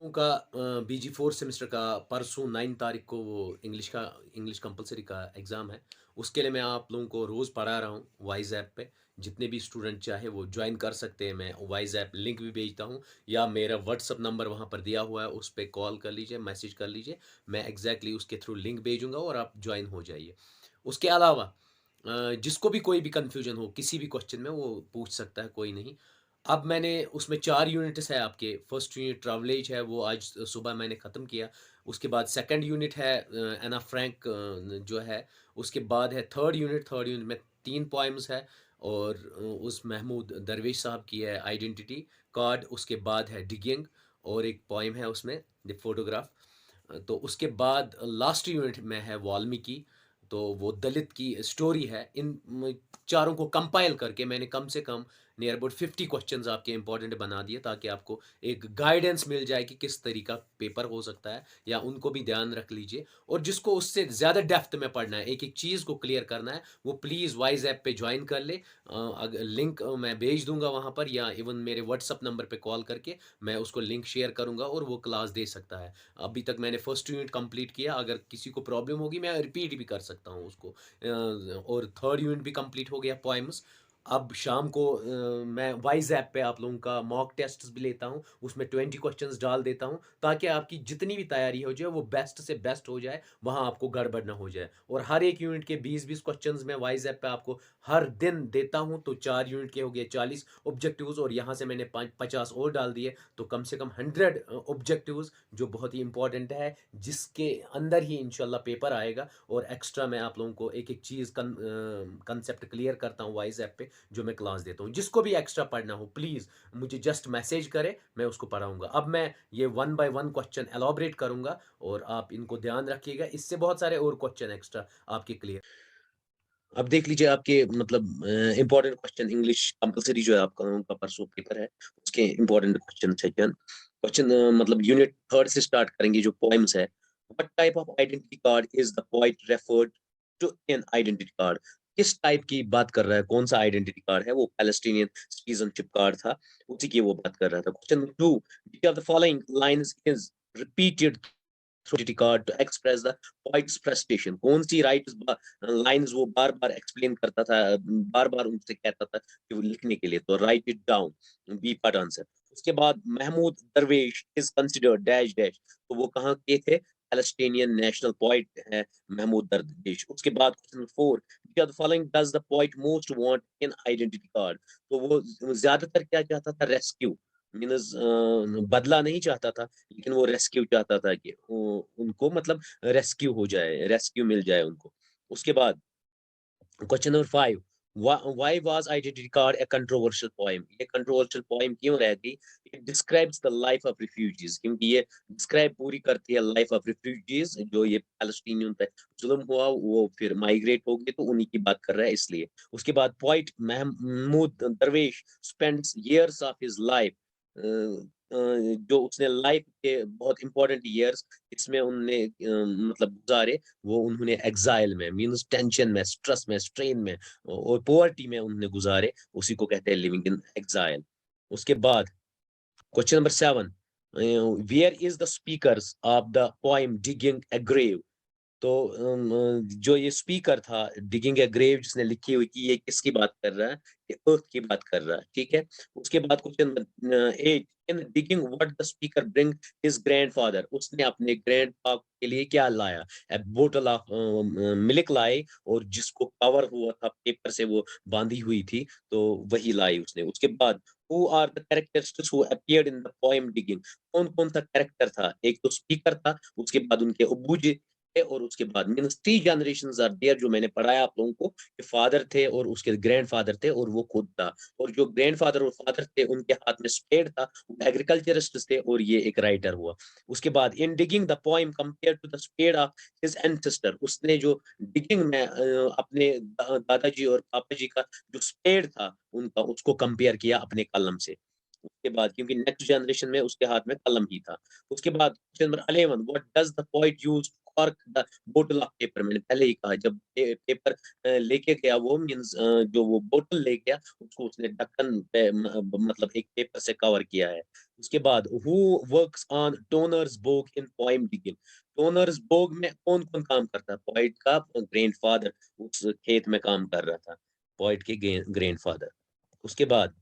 का बीजी fourth semester का परसों 9 तारीख को वो इंग्लिश कंपलसरी का एग्ज़ाम है। उसके लिए मैं आप लोगों को रोज़ पढ़ा रहा हूँ वाइज़ ऐप पे। जितने भी स्टूडेंट चाहे वो ज्वाइन कर सकते हैं। मैं वाइज़ ऐप लिंक भी भेजता हूँ या मेरा व्हाट्सअप नंबर वहाँ पर दिया हुआ है, उस पे कॉल कर लीजिए, मैसेज कर लीजिए। मैं एग्ज़ैक्टली उसके थ्रू लिंक भेजूँगा और आप ज्वाइन हो जाइए। उसके अलावा जिसको भी कोई भी कन्फ्यूजन हो किसी भी क्वेश्चन में वो पूछ सकता है, कोई नहीं। अब मैंने उसमें 4 यूनिट्स है आपके। फर्स्ट यूनिट ट्रैवलेज है, वो आज सुबह मैंने ख़त्म किया। उसके बाद सेकंड यूनिट है एना फ्रैंक जो है। उसके बाद है थर्ड यूनिट में 3 पोएम्स है और उस महमूद दरवेश साहब की है आइडेंटिटी कार्ड। उसके बाद है डिगिंग और एक पोएम है उसमें द फोटोग्राफ। तो उसके बाद लास्ट यूनिट में है वाल्मीकि। तो वो दलित की स्टोरी है। इन चारों को कंपाइल करके मैंने कम से कम नियर अबाउट 50 क्वेश्चंस आपके इंपॉर्टेंट बना दिए, ताकि आपको एक गाइडेंस मिल जाए कि किस तरीका पेपर हो सकता है, या उनको भी ध्यान रख लीजिए। और जिसको उससे ज़्यादा डेप्थ में पढ़ना है, एक एक चीज़ को क्लियर करना है, वो प्लीज़ वाइज ऐप पे ज्वाइन कर ले। अगर लिंक मैं भेज दूंगा वहाँ पर, या इवन मेरे व्हाट्सअप नंबर पे कॉल करके मैं उसको लिंक शेयर करूंगा और वो क्लास दे सकता है। अभी तक मैंने फर्स्ट यूनिट कंप्लीट किया। अगर किसी को प्रॉब्लम होगी मैं रिपीट भी कर सकता हूँ उसको। और थर्ड यूनिट भी कंप्लीट हो गया पोएम्स। अब शाम को मैं वाइज ऐप पे आप लोगों का मॉक टेस्ट भी लेता हूँ, उसमें 20 क्वेश्चंस डाल देता हूँ, ताकि आपकी जितनी भी तैयारी हो जाए वो बेस्ट से बेस्ट हो जाए, वहाँ आपको गड़बड़ ना हो जाए। और हर एक यूनिट के 20-20 क्वेश्चंस मैं वाइज ऐप पे आपको हर दिन देता हूँ। तो 4 यूनिट के हो गए 40 ऑब्जेक्टिव्स, और यहाँ से मैंने 50 और डाल दिए, तो कम से कम 100 ऑब्जेक्टिव्स, जो बहुत ही इंपॉर्टेंट है, जिसके अंदर ही इंशाल्लाह पेपर आएगा। और एक्स्ट्रा मैं आप लोगों को एक एक चीज़ कंसेप्ट क्लियर करता हूँ वाइज ऐप पे, जो मैं क्लास देता हूँ। जिसको भी एक्स्ट्रा पढ़ना हो प्लीज़ मुझे जस्ट मैसेज करे, मैं उसको पढ़ाऊंगा। अब मैं ये one by one question elaborate करूंगा, और आप इनको ध्यान रखिएगा। इससे बहुत सारे और क्वेश्चन एक्स्ट्रा आपके क्लियर। अब देख लीजिए आपके मतलब इंपॉर्टेंट क्वेश्चन इंग्लिश कंपलसरी जो है आपका उनका परसों पेपर है, उसके इंपॉर्टेंट क्वेश्चन सेकंड क्वेश्चन मतलब यूनिट थर्ड से स्टार्ट करेंगे जो पोएम्स है। What type of identity card is the poet referred to in identity card? किस टाइप की बात कर रहा है, कौन सा आइडेंटिटी कार्ड है? वो पैलेस्टीनियन सिटीजनशिप कार्ड था, उसी की वो बात कर रहा था। Question 2, which of the following lines is repeated identity card to express the poet's frustration? कौन सी राइट लाइंस वो बार बार एक्सप्लेन करता था, बार बार उनसे कहता था कि वो लिखने के लिए? तो write it down, B part answer. उसके बाद महमूद दरवेश इज कंसिडर्ड डैश डैश, तो वो कहाँ के थे? पैलेस्टीनियन नेशनल पोइट है महमूद दरवेश। उसके बाद question 4, the following does the poet most want in identity card? तो वो ज्यादातर क्या चाहता था? रेस्क्यू, मीन्स बदला नहीं चाहता था, लेकिन वो रेस्क्यू चाहता था कि उनको मतलब रेस्क्यू हो जाए, रेस्क्यू मिल जाए उनको। उसके बाद question number 5, why was identity card A controversial poem? ये कंट्रोवर्शियल पोएम क्यों रहती? It describes the life of refugees, क्योंकि ये डिस्क्राइब पूरी करती है लाइफ ऑफ रिफ्यूजीज, जो ये पैलेस्टीनियन पे जुल्म हुआ, वो फिर माइग्रेट हो गए, तो उन्हीं की बात कर रहा है इसलिए। उसके बाद पोइट महमूद दरवेश spends years of his life, जो उसने लाइफ के बहुत इंपॉर्टेंट ईयर्स इसमें उनने मतलब गुजारे, वो उन्होंने एग्जाइल में, मीन्स टेंशन में, स्ट्रेस में, स्ट्रेन में और पोवर्टी में उन्होंने गुजारे, उसी को कहते हैं लिविंग इन एग्जाइल। उसके बाद question number 7, where is the speakers of the poem digging a grave? तो जो ये स्पीकर था डिगिंग ए ग्रेव जिसने लिखी हुई थी, ये किसकी बात कर रहा है? ये अर्थ की बात कर रहा है, ठीक है। उसके बाद question 8, in digging what the speaker bring his grandfather? उसने अपने ग्रैंडपा के लिए क्या लाया? ए बोतल ऑफ मिल्क लाई, और जिसको कवर हुआ था पेपर से, वो बांधी हुई थी, तो वही लाई उसने। उसके बाद who are the characters who appeared in the poem digging? कौन कौन सा कैरेक्टर था? एक तो स्पीकर था, उसके बाद उनके अब्बू जी थे, और उसके बाद मीन्स 3 जनरेशंस आर देयर, जो मैंने पढ़ाया आप लोगों को कि फादर थे और उसके ग्रैंडफादर थे और वो खुद था। और जो ग्रैंडफादर और फादर थे उनके हाथ में स्पेड था, वो एग्रीकल्चरिस्ट थे, और ये एक राइटर हुआ। उसके बाद in digging the poem compare to the spade of his ancestor, उसने जो डिगिंग में अपने दादाजी और पापा जी का जो स्पेड था उनका, उसको कंपेयर किया अपने कलम से। उसके बाद क्योंकि नेक्स्ट जनरेशन में उसके हाथ में कलम ही था। उसके बाद question number 11, what does the poet use cork the बोतल ऑफ पेपर, मैंने पहले ही कहा, जब पेपर लेके गया वो मींस जो वो बोतल ले गया उसको उसने ढक्कन पे मतलब एक पेपर से कवर किया है। उसके बाद who works on Toner's bog in poem digging, Toner's bog में कौन कौन काम करता है? पोइट का ग्रैंडफादर उस खेत में काम कर रहा था, पोइट के ग्रैंडफादर। उसके बाद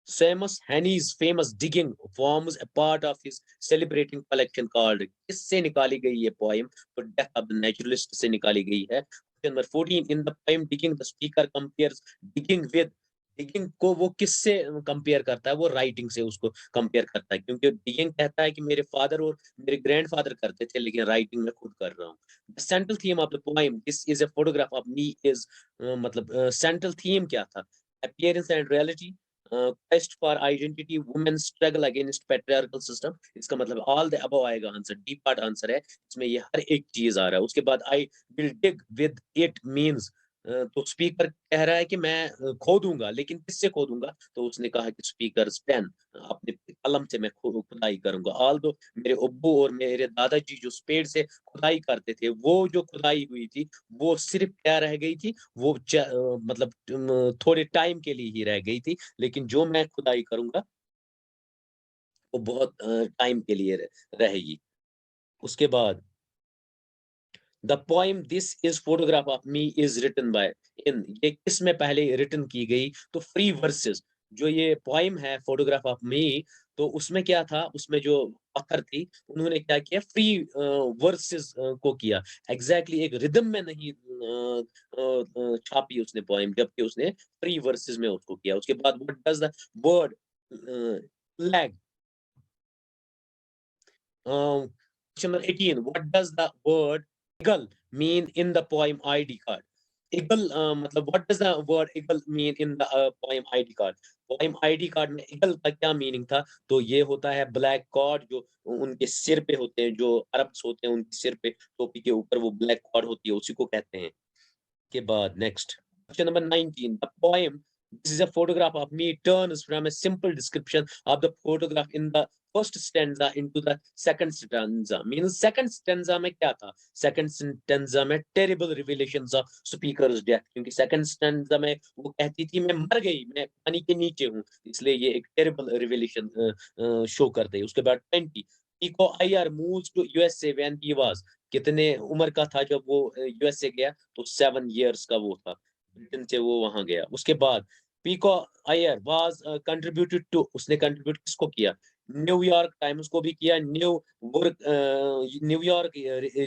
Seamus Heaney's famous digging forms a part of his celebrating collection called, किससे निकाली गई ये poem? तो Death of the Naturalist से निकाली गई है। Question number 14, in the poem Digging, the speaker compares digging with, digging को वो किससे कंपेयर करता है? वो राइटिंग से उसको कंपेयर करता है, क्योंकि digging कहता है कि मेरे फादर और मेरे ग्रैंडफादर करते थे, लेकिन राइटिंग मैं खुद कर रहा हूँ। The central theme of the poem, this is a photograph of me, is मतलब central theme क्या था? Appearance and reality, quest for identity, women struggle against patriarchal system, इसका मतलब all the above आएगा आंसर, डी पार्ट आंसर है, इसमें ये हर एक चीज आ रहा है। उसके बाद I will dig with it means, तो स्पीकर कह रहा है कि मैं खोदूंगा, लेकिन किससे खोदूंगा? तो उसने कहा कि स्पीकर पेन, अपने कलम से मैं खुदाई करूंगा। ऑल दो मेरे अब्बू और मेरे दादाजी जो स्पेड से खुदाई करते थे, वो जो खुदाई हुई थी वो सिर्फ क्या रह गई थी, वो मतलब थोड़े टाइम के लिए ही रह गई थी, लेकिन जो मैं खुदाई करूँगा, वो बहुत टाइम के लिए रहेगी। उसके बाद the poem this is photograph of me is written by, इन ये किस में पहले रिटन की गई? तो फ्री वर्सेस, जो ये पोएम है फोटोग्राफ ऑफ मी, तो उसमें क्या था? उसमें जो ऑथर थी, उन्होंने क्या किया? फ्री वर्सेस को किया। एग्ज़ैक्टली एक रिदम में नहीं छापी उसने पोएम, जबकि उसने फ्री वर्सेस में उसको किया। उसके बाद what does the word flag, question number 18, what does the word eagle mean in the poem ID card? Eagle मतलब what does the word eagle mean in the poem ID card? Poem ID card में eagle का क्या meaning था? तो ये होता है black cord, जो उनके सिर पे होते हैं, जो अरब्स होते हैं उनके सिर पे टोपी के ऊपर वो ब्लैक कॉर्ड होती है, उसी को कहते हैं। के बाद next question number 19, the poem this is a photograph of me turns from a simple description of the photograph in the first stanza into the second stanza, means second stanza में क्या था? सेकंड स्टैंजा में terrible रिविलेशंस of speakers death, क्योंकि second stanza में वो कहती थी मैं मर गई, मैं पानी के नीचे हूँ, इसलिए ये एक टेरिबल रिविलेशन शो करते हैं। उसके बाद 20, Pico IR moves to USA when he was, कितने उम्र का था जब वो यूएसए गया? तो 7 इयर्स का वो था, ब्रिटेन से वो वहां गया। उसके बाद Pico Iyer was contributed to, उसने कंट्रीब्यूट किसको किया? न्यूयॉर्क टाइम्स को भी किया, न्यूयॉर्क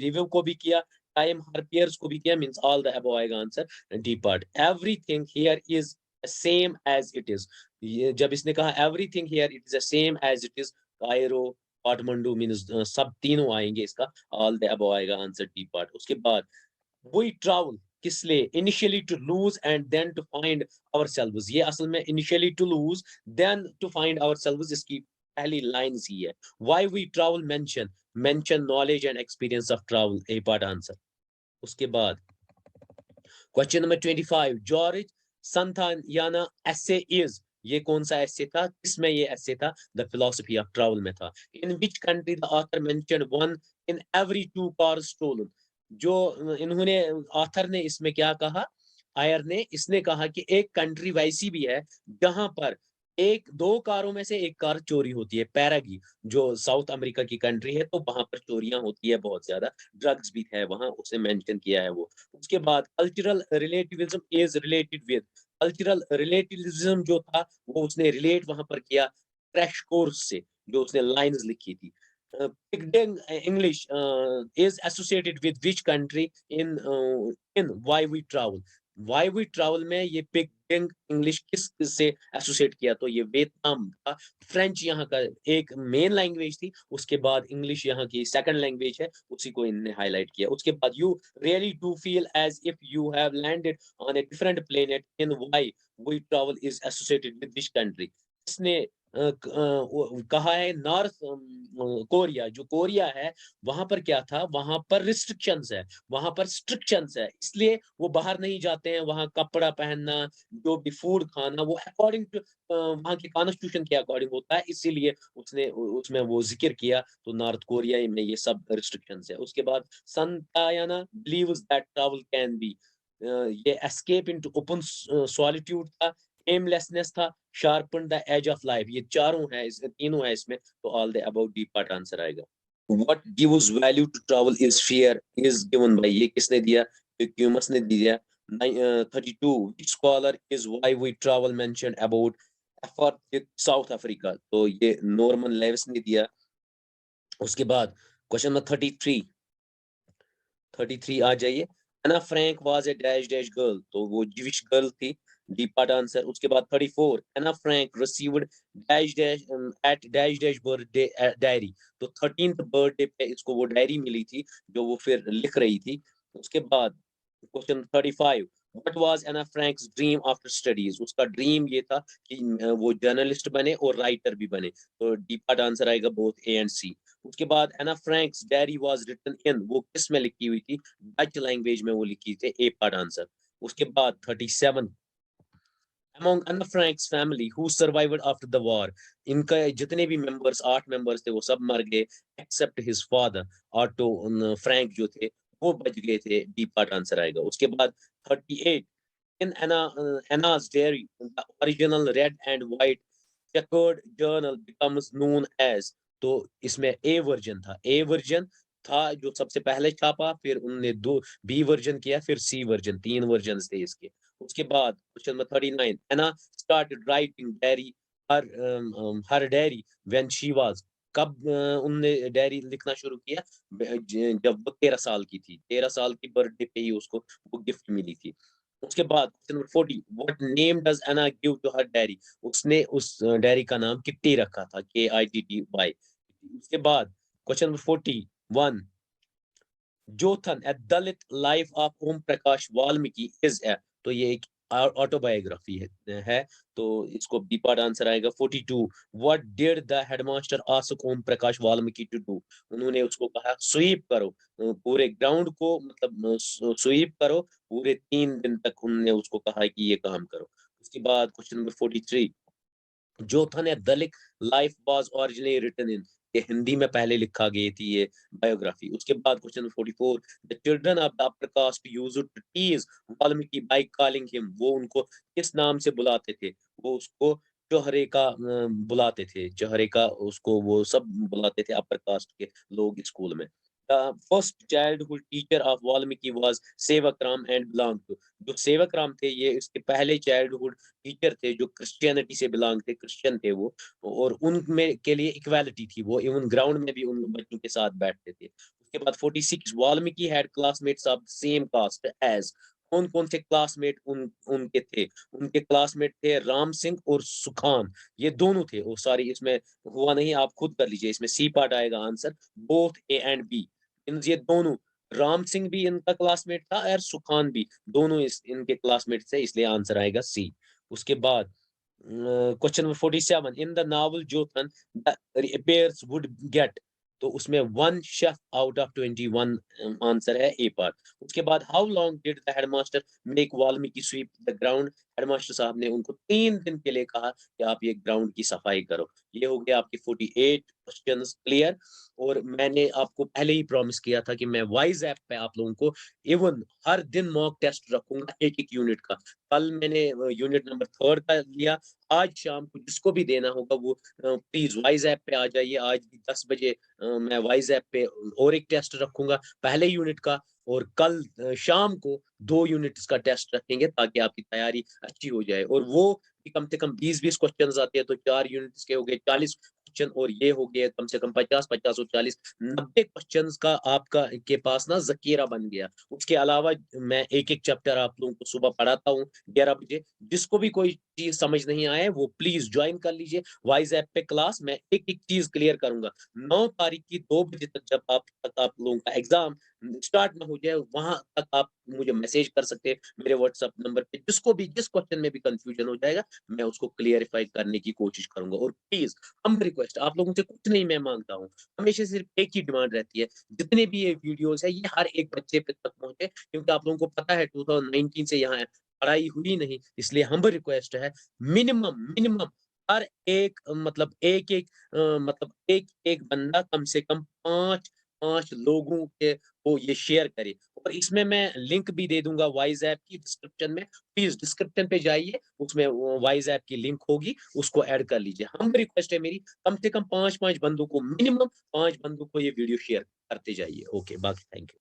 रिव्यू को भी किया, टाइम हर्पियर्स को भी किया, मींस ऑल द अबव आएगा answer D part. Everything here is same as it is, ये जब इसने कहा everything here it is the same as it is, Cairo Kathmandu means सब तीनों आएंगे इसका, ऑल द अबव आएगा आंसर डी पार्ट। उसके बाद वी ट्रैवल किस लिए? Initially to lose and then to find ourselves, ये असल में initially to lose then to find ourselves इसकी पहली लाइंस ही है। Why we travel mention, mention knowledge and experience of travel, a part answer. उसके बाद question number 25, George Santayana essay is, ये कौन सा एसे था? किसमें ये एसे था? द फिलॉसफी ऑफ ट्रैवल में था। In which country the author mentioned one in every two cars stolen, जो इन्होंने ऑथर ने इसमें क्या कहा? आयर ने इसने कहा कि एक कंट्री वैसी भी है जहां पर एक दो कारों में से एक कार चोरी होती है, पैरागी, जो साउथ अमेरिका की कंट्री है, तो वहां पर चोरियां होती है बहुत ज्यादा, ड्रग्स भी है वहां, उसे मेंशन किया है वो। उसके बाद cultural relativism is related with, cultural relativism जो था वो उसने रिलेट वहां पर किया क्रैश कोर्स से, जो उसने लाइंस लिखी थी। Pidgin English is associated with which country in why we travel, why we travel में ये पिगडेन इंग्लिश किस से एसोसिएट किया? तो ये वियतनाम था। फ्रेंच यहाँ का एक मेन लैंग्वेज थी, उसके बाद इंग्लिश यहाँ की सेकंड लैंग्वेज है, उसी को इनने हाईलाइट किया। उसके बाद you really do feel as if you have landed on a different planet in why we travel is associated with which country, इसने कहा है नॉर्थ कोरिया, जो कोरिया है, वहाँ पर क्या था, वहाँ पर रिस्ट्रिक्शंस है, वहाँ पर स्ट्रिक्शंस है, इसलिए वो बाहर नहीं जाते हैं, वहाँ कपड़ा पहनना, जो भी फूड खाना, वो अकॉर्डिंग टू वहाँ के कॉन्स्टिट्यूशन के अकॉर्डिंग होता है, इसीलिए उसने उसमें वो ज़िक्र किया, तो नॉर्थ कोरिया में ये सब रिस्ट्रिक्शंस है। उसके बाद Santayana believes that travel can be ये एस्केप इनटू ओपन सॉलिट्यूड था, एमलेसनेस था, sharpen the edge of life, ये चारों है, इस तीनों है इसमें, तो all the about D part answer आएगा। What gives value to travel is fear is given by, ये किसने दिया, क्यूमस ने दिया। 32 which scholar is why we travel mention about after South Africa, तो ये नॉर्मन लेविस ने दिया। उसके बाद क्वेश्चन नंबर 33 आ जाइए। Anne Frank was a dash dash girl, तो वो जिविश गर्ल थी, डी पार्ट आंसर। उसके बाद 34 Anne Frank received dash dash at dash dash birthday diary, तो 13th बर्थडे पे इसको वो डायरी मिली थी जो वो फिर लिख रही थी। उसके बाद question 35 what was Anne Frank's dream after studies, उसका ड्रीम ये था कि वो जर्नलिस्ट बने और राइटर भी बने, तो डी पार्ट आंसर आएगा बोथ ए एंड सी। उसके बाद Anne Frank's diary was written in, वो किस में लिखी हुई थी, डच लैंग्वेज में वो लिखी थी, ए पार्ट आंसर। उसके बाद 37 among Anna Frank's family who survived after the war, इनका जितने भी मेंबर्स 8 मेंबर्स थे वो सब मर गए except his father Otto Frank जो थे वो बच गए थे, डी पार्ट आंसर आएगा। उसके बाद 38 in Anna's diary the original red and white checkered journal becomes known as, तो इसमें ए वर्जन था, ए वर्जन था जो सबसे पहले छापा, फिर उनने दो बी वर्जन किया, फिर सी वर्जन, 3 वर्जन थे इसके। उसके बाद question number 39 Anne started writing diary her diary when she was, कब उनने डायरी लिखना शुरू किया, जब वो 13 साल की थी, 13 साल की बर्थडे पे ही उसको वो गिफ्ट मिली थी। उसके बाद question number 40 what name does Anne give to her diary, उसने उस डायरी का नाम किट्टी रखा था, KITTY। उसके बाद question number 41 Joothan a Dalit life of Om Prakash Valmiki is a, तो ये एक ऑटोबायोग्राफी है, तो इसको बी पार्ट आंसर आएगा। 42 what did the headmaster ask Om Prakash Valmiki to do, उन्होंने उसको कहा स्वीप करो, पूरे ग्राउंड को, मतलब स्वीप करो पूरे 3 दिन तक, उन्होंने उसको कहा कि ये काम करो। उसके बाद question number 43 Joothan a Dalit life was originally written in, ये हिंदी में पहले लिखा गई थी ये बायोग्राफी। उसके बाद question 44 the children of the upper caste used to tease Valmiki by calling him, वो उनको किस नाम से बुलाते थे, वो उसको चौहरे का बुलाते थे, चौहरे का उसको वो सब बुलाते थे अपर कास्ट के लोग स्कूल में। The first childhood teacher of Valmiki was सेवक राम एंड बिलोंग टू, जो सेवक राम थे ये इसके पहले चाइल्डहुड टीचर थे जो क्रिश्चियनिटी से बिलोंग थे, क्रिश्चियन थे वो, और उनमें के लिए इक्वालिटी थी, वो इवन ग्राउंड में भी उन बच्चों के साथ बैठते थे। उसके बाद 46 Valmiki had classmates of same caste as, कौन कौन से क्लासमेट उनके थे, उनके क्लासमेट थे राम सिंह और सुखान, ये दोनों थे, वो सॉरी इसमें हुआ नहीं, आप खुद कर लीजिए, इसमें सी पार्ट आएगा answer, both A and B, इन ये दोनों, राम सिंह भी इनका क्लासमेट था और सुखान भी, दोनों इनके क्लासमेट थे, इसलिए आंसर आएगा सी। उसके बाद question number 47 in the novel Joothan the repairs would get, तो उसमें 1 शेफ आउट ऑफ 21 आंसर है ए पार्ट। उसके बाद how long did the headmaster make Valmiki sweep the ground, headmaster साहब ने उनको 3 दिन के लिए कहा कि आप ये ग्राउंड की सफाई करो। ये हो गया आपके 48 क्वेश्चंस क्लियर, और मैंने आपको पहले ही प्रॉमिस किया था कि मैं वाइज ऐप पे आप लोगों को इवन हर दिन मॉक टेस्ट रखूंगा एक एक यूनिट का। कल मैंने यूनिट नंबर 3 का लिया, आज शाम को जिसको भी देना होगा वो प्लीज वाइज ऐप पे आ जाइए, आज भी 10 बजे मैं वाइज ऐप पे और एक टेस्ट रखूंगा पहले यूनिट का, और कल शाम को 2 यूनिट्स का टेस्ट रखेंगे ताकि आपकी तैयारी अच्छी हो जाए, और वो कम से कम 20-20 क्वेश्चन आते हैं, तो 4 यूनिट्स के हो गए 40 क्वेश्चन, और ये हो गए कम से कम 50-50 और 40 90 क्वेश्चन का आपका के पास ना जखीरा बन गया। उसके अलावा मैं एक एक चैप्टर आप लोगों को सुबह पढ़ाता हूँ 11 बजे, जिसको भी कोई चीज समझ नहीं आए वो प्लीज ज्वाइन कर लीजिए वाइज ऐप पे क्लास, मैं एक एक चीज क्लियर करूंगा। 9 तारीख की 2 बजे तक जब आप लोगों का एग्जाम स्टार्ट ना हो जाए, वहाँ तक आप मुझे मैसेज कर सकते हैं मेरे व्हाट्सएप नंबर पे। जिसको भी जिस क्वेश्चन में भी कन्फ्यूजन हो जाएगा, मैं उसको क्लियरिफाई करने की कोशिश करूँगा। और प्लीज़ हम्बल रिक्वेस्ट, आप लोगों से कुछ नहीं मैं माँगता हूँ। हमेशा सिर्फ एक ही डिमांड रहती है, जितने भी ये वीडियोज़ हैं, ये हर एक बच्चे पे तक पहुँचे, क्योंकि आप लोगों को पता है 2019 से यहाँ पढ़ाई हुई नहीं, इसलिए हम्बल रिक्वेस्ट है, मिनिमम मिनिमम हर एक मतलब एक-एक मतलब एक-एक बंदा कम से कम 5 लोगों के को ये शेयर करे। और इसमें मैं लिंक भी दे दूँगा वाइज़ ऐप की डिस्क्रिप्शन में। प्लीज़ डिस्क्रिप्शन पे जाइए, उसमें वो वाइज़ ऐप की लिंक होगी, उसको ऐड कर लीजिए। हम्बल रिक्वेस्ट है मेरी, कम से कम 5-5 बंदों को, मिनिमम 5 बंदों को ये वीडियो शेयर करते जाइए। ओके, बाकी थैंक यू।